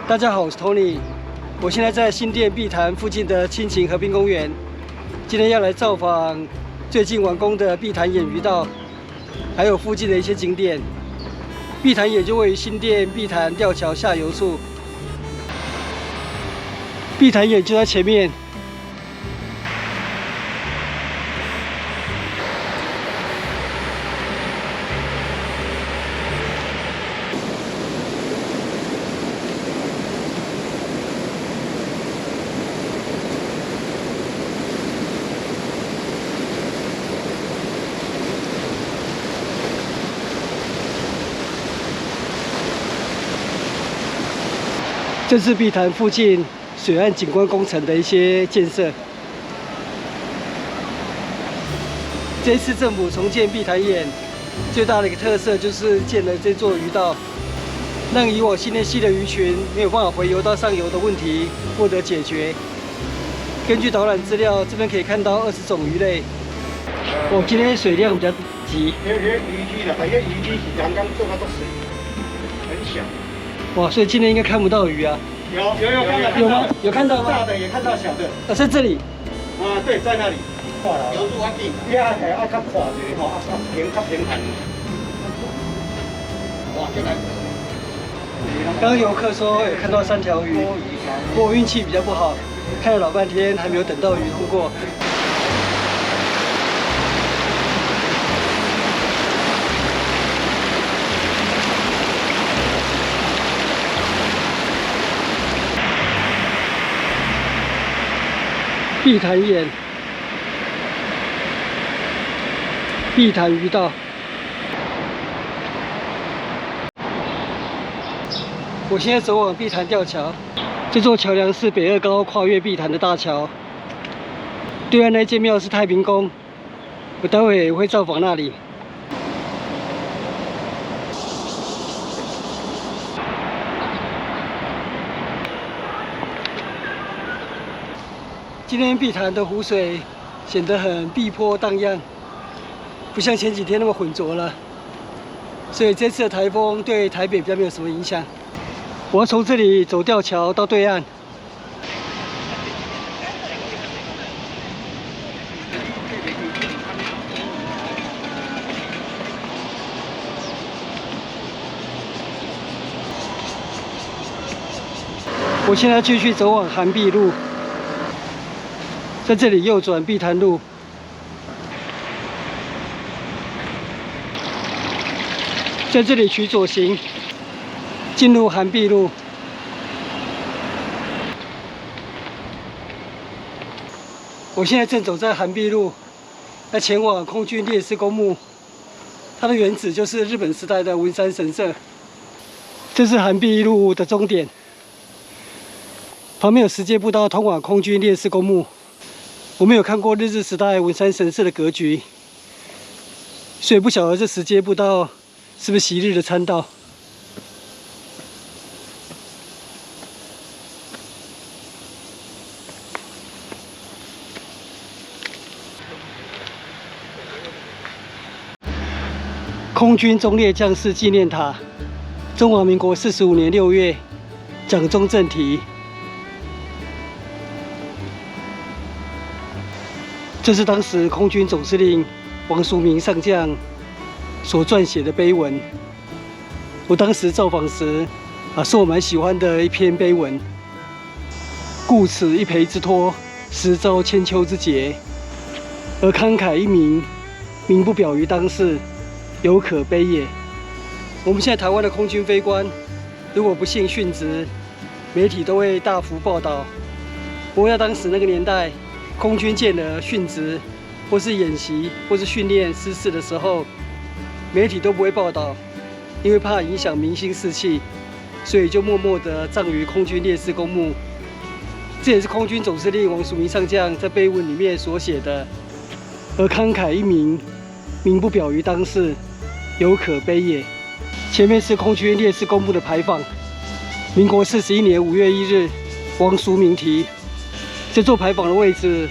大家好，我是 Tony， 我现在在新店碧潭附近的亲情河滨公园，今天要来造访最近完工的碧潭堰鱼道，还有附近的一些景点。碧潭堰就位于新店碧潭吊桥下游处，碧潭堰就在前面。 这是碧潭附近水岸景观工程的一些建设。这一次政府重建碧潭堰，最大的一个特色就是建了这座鱼道，让以往新店溪的鱼群没有办法回游到上游的问题获得解决。根据导览资料，这边可以看到20种鱼类。哦，今天水量比较急。那个渔具的，那个渔具是刚刚做那个水，很小。 哇，所以今天应该看不到鱼啊？有看到有吗？有看到吗？大的也看到小的。啊，在这里。啊，对，在那里。留住我紧，你爱较宽一点吼，较平坦。哇，这来。刚刚游客说有看到3条鱼，不过我运气比较不好，看了老半天还没有等到鱼通过。 碧潭堰，碧潭鱼道。我现在走往碧潭吊桥，这座桥梁是北二高跨越碧潭的大桥。对岸那间庙是太平宫，我待会会造访那里。 今天碧潭的湖水显得很碧波荡漾，不像前几天那么浑浊了，所以这次的台风对台北比较没有什么影响。我要从这里走吊桥到对岸。我现在继续走往涵碧路。 在这里右转碧潭路，在这里取左行，进入涵碧路。我现在正走在涵碧路，要前往空军烈士公墓，它的原址就是日本时代的文山神社。这是涵碧路的终点，旁边有石阶步道通往空军烈士公墓。 我没有看过日治时代文山神社的格局，所以不晓得这石阶步道是不是昔日的参道。空军忠烈将士纪念塔，中华民国45年6月，蒋中正题。 这是当时空军总司令王叔铭上将所撰写的碑文。我当时造访时，是我蛮喜欢的一篇碑文。故此一揆之托，实遭千秋之劫。而慷慨一民，民不表于当世，犹可悲也。我们现在台湾的空军飞官，如果不幸殉职，媒体都会大幅报道。不过在当时那个年代， 空军舰的殉职，或是演习，或是训练失事的时候，媒体都不会报道，因为怕影响民心士气，所以就默默地葬于空军烈士公墓。这也是空军总司令王叔铭上将在碑文里面所写的。而慷慨一民，民不表于当世，犹可悲也。前面是空军烈士公墓的牌坊。民国41年5月1日，王叔铭题。 这座牌坊的位置，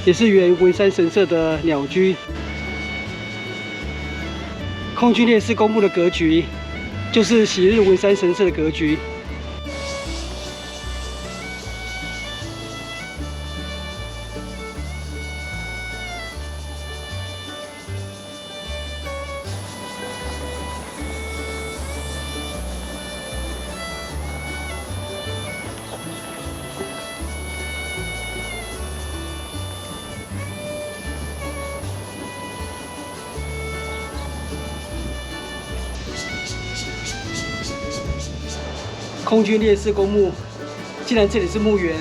也是原文山神社的鸟居。空军烈士公墓的格局，就是昔日文山神社的格局。空军烈士公墓。既然这里是墓园，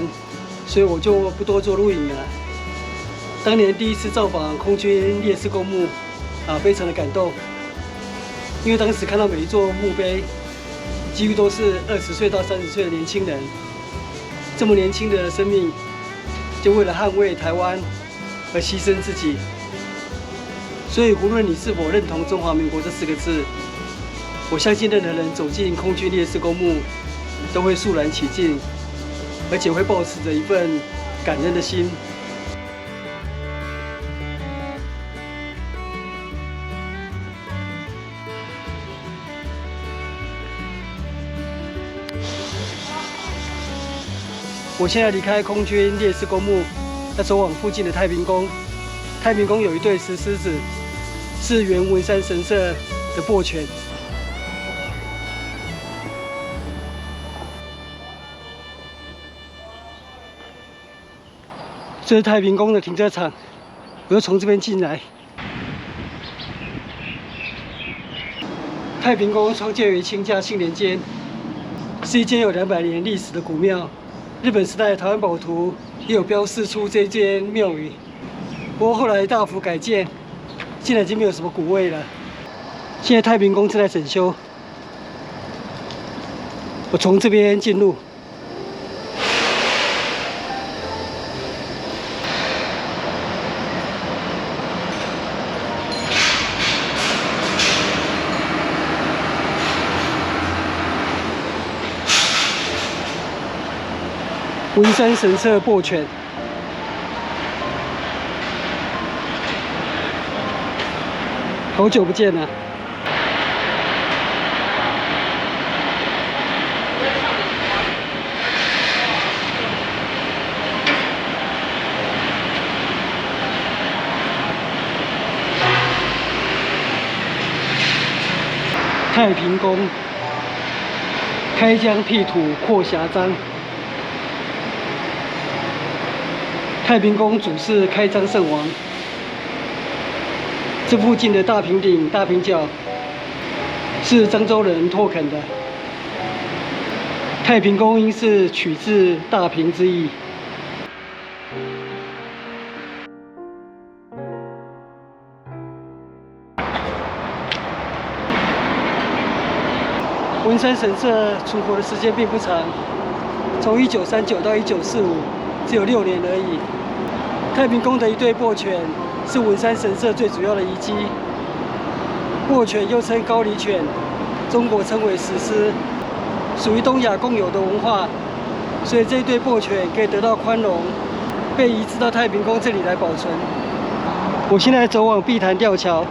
所以我就不多做录影了。当年第一次造访空军烈士公墓，非常的感动，因为当时看到每一座墓碑，几乎都是20岁到30岁的年轻人，这么年轻的生命，就为了捍卫台湾而牺牲自己。所以，无论你是否认同中华民国这4个字，我相信任何人走进空军烈士公墓，都会肃然起敬，而且会抱持着一份感恩的心。我现在离开空军烈士公墓，要走往附近的太平宫。太平宫有一对石狮子，是原文山神社的擘犬。这是太平宫的停车场，我又从这边进来。太平宫创建于清嘉庆年间，是一间有200年历史的古庙。日本时代台湾宝图也有标示出这间庙宇，不过后来大幅改建，现在已经没有什么古味了。现在太平宫正在整修，我从这边进入。文山神社擘犬，好久不见了。太平宫，开疆辟土扩狭章。太平宫主祀开漳圣王，这附近的大平顶、大平角是漳州人拓垦的。太平宫因是取自大平之意。文山神社存活的时间并不长，从1939到1945，只有6年而已。太平宫的一对擘犬是文山神社最主要的遗迹。擘犬又称高丽犬，中国称为石狮，属于东亚共有的文化，所以这一对擘犬可以得到宽容，被移植到太平宫这里来保存。我现在走往碧潭吊桥。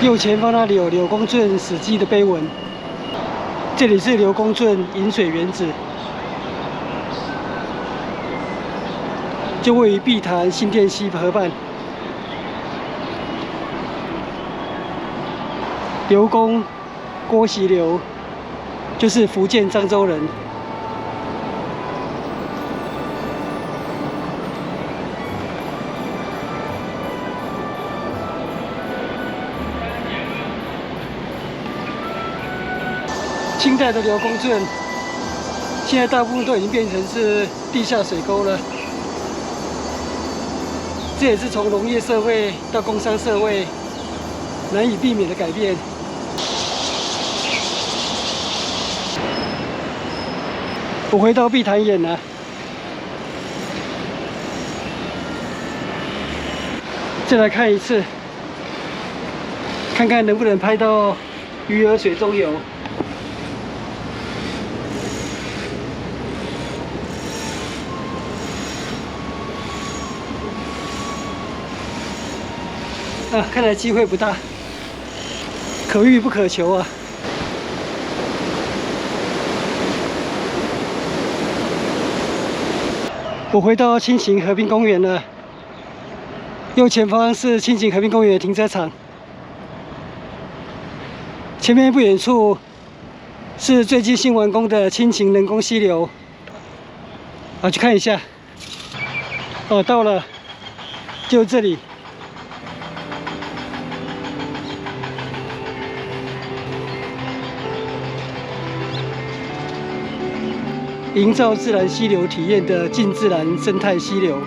右前方那里有柳公圳史记的碑文，这里是柳公圳引水原址，就位于碧潭新店溪河畔。刘公郭喜刘，就是福建漳州人。清代的柳公圳，现在大部分都已经变成是地下水沟了。这也是从农业社会到工商社会难以避免的改变。我回到碧潭堰了，再来看一次，看看能不能拍到鱼儿水中游。看来机会不大，可遇不可求啊。我回到青行河滨公园了，右前方是青行河滨公园的停车场，前面不远处是最近新完工的青行人工溪流，去看一下。哦，到了，就这里。营造自然溪流体验的近自然生态溪流。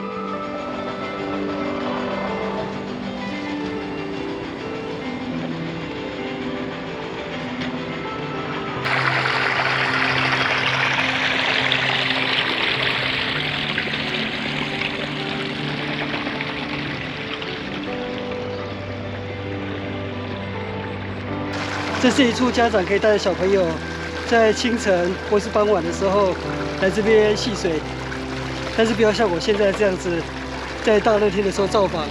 这是一处家长可以带着小朋友在清晨或是傍晚的时候来这边戏水，但是不要像我现在这样子，在大热天的时候造访，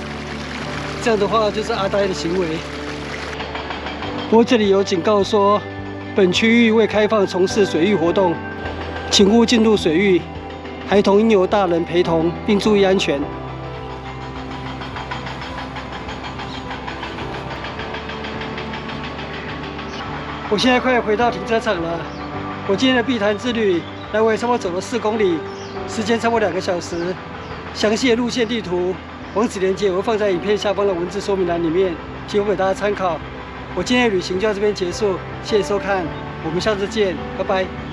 这样的话就是阿呆的行为。不过这里有警告说，本区域未开放从事水域活动，请勿进入水域，孩童应由大人陪同，并注意安全。我现在快回到停车场了。我今天的碧潭之旅来回差不多走了4公里，时间差不多2个小时。详细的路线地图、网址连接我会放在影片下方的文字说明栏里面，提供给大家参考。我今天的旅行就到这边结束，谢谢收看，我们下次见，拜拜。